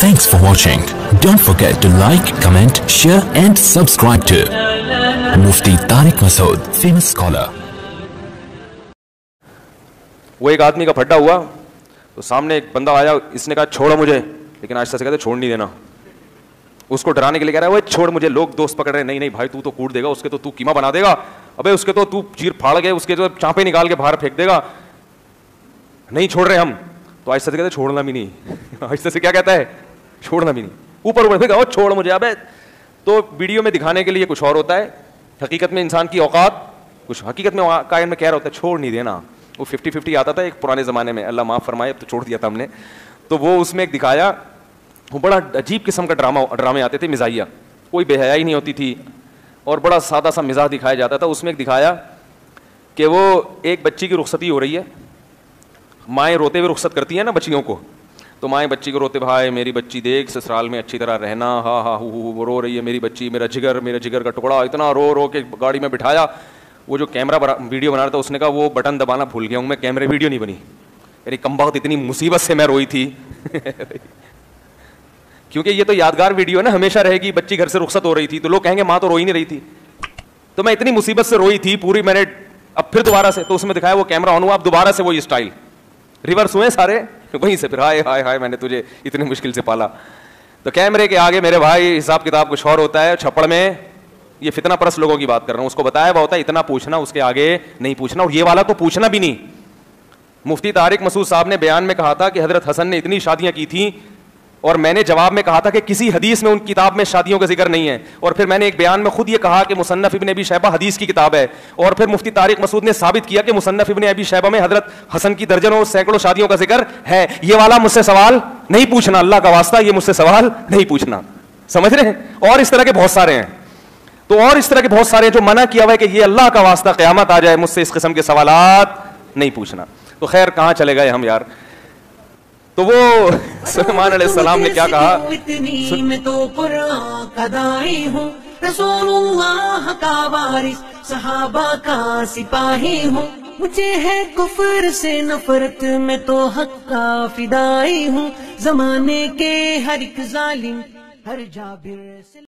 Thanks for watching. Don't forget to like, comment, share and subscribe to Mufti Tariq Masood, famous scholar. वो एक आदमी का फड्डा हुआ तो सामने एक बंदा आया, इसने कहा छोड़ो मुझे, लेकिन आहिस्ता से कहते छोड़ नहीं देना। उसको डराने के लिए कह रहा है वो छोड़ मुझे, लोग दोस्त पकड़ रहे हैं, नहीं नहीं भाई तू तो कूट देगा, उसके तो तू कीमा बना देगा, अबे उसके तो तू चीर फाड़ के उसके जो चांपे निकाल के बाहर फेंक देगा, नहीं छोड़ रहे हम। तो आहिस्ता से कहते छोड़ना भी नहीं आहिस्ता से क्या कहता है, छोड़ना भी नहीं, ऊपर ऊपर फेंका, छोड़ मुझे। अबे तो वीडियो में दिखाने के लिए कुछ और होता है, हकीकत में इंसान की औकात कुछ, हकीकत में कायन में कह रहा होता है छोड़ नहीं देना। वो 50-50 आता था एक पुराने ज़माने में, अल्लाह माफ़ फरमाए, अब तो छोड़ दिया था हमने। तो वो उसमें एक दिखाया, वो बड़ा अजीब किस्म का ड्रामे आते थे, मिजाहिया, कोई बेहयाई नहीं होती थी और बड़ा सादा सा मिजाज दिखाया जाता था। उसमें एक दिखाया कि वो एक बच्ची की रुखसती हो रही है, माएँ रोते हुए रुखसत करती हैं ना बच्चियों को, तो माएँ बच्ची को रोते, भाई मेरी बच्ची देख ससुराल में अच्छी तरह रहना, हा हा हु रो रही है मेरी बच्ची, मेरा जिगर का टुकड़ा, इतना रो रो के गाड़ी में बिठाया। वो जो कैमरा वीडियो बना रहा था उसने कहा वो बटन दबाना भूल गया हूँ मैं, कैमरे वीडियो नहीं बनी, मेरी कमबख्त इतनी मुसीबत से मैं रोई थी क्योंकि ये तो यादगार वीडियो है ना, हमेशा रहेगी। बच्ची घर से रुखसत हो रही थी तो लोग कहेंगे माँ तो रोई नहीं रही थी, तो मैं इतनी मुसीबत से रोई थी पूरी, मैंने अब फिर दोबारा से, तो उसमें दिखाया वो कैमरा ऑन हुआ, अब दोबारा से वही स्टाइल रिवर्स हुए सारे, वहीं से फिर हाय हाय हाय मैंने तुझे इतनी मुश्किल से पाला। तो कैमरे के आगे मेरे भाई हिसाब किताब कुछ और होता है, छप्पड़ में ये फितना परस्त लोगों की बात कर रहा हूँ, उसको बताया हुआ होता है इतना पूछना, उसके आगे नहीं पूछना, और ये वाला तो पूछना भी नहीं। मुफ्ती तारिक मसूद साहब ने बयान में कहा था कि हजरत हसन ने इतनी शादियां की थी, और मैंने जवाब में कहा था कि किसी हदीस में उन किताब में शादियों का जिक्र नहीं है, और फिर मैंने एक बयान में खुद ये कहा कि मुसन्नफ इब्न अबी शैबा हदीस की किताब है, और फिर मुफ्ती तारिक मसूद ने साबित किया कि मुसन्नफ इब्न अबी शैबा में हजरत हसन की दर्जनों सैकड़ों शादियों का जिक्र है। ये वाला मुझसे सवाल नहीं पूछना, अल्लाह का वास्ता ये मुझसे सवाल नहीं पूछना, समझ रहे हैं। और इस तरह के बहुत सारे हैं, तो और इस तरह के बहुत सारे जो मना किया हुआ है कि ये अल्लाह का वास्ता क़यामत आ जाए मुझसे इस किस्म के सवालात नहीं पूछना। तो खैर कहाँ चले गए हम यार। तो वो सुलेमान अलैहिस्सलाम ने क्या कहा, मैं तो कुरान का दाई हूँ, रसूलुल्लाह का वारिस, सहाबा का सिपाही हूँ, मुझे है कुफ्र से नफरत, मैं तो हक का फिदाई हूँ, जमाने के हर एक जालिम हर जाबिर से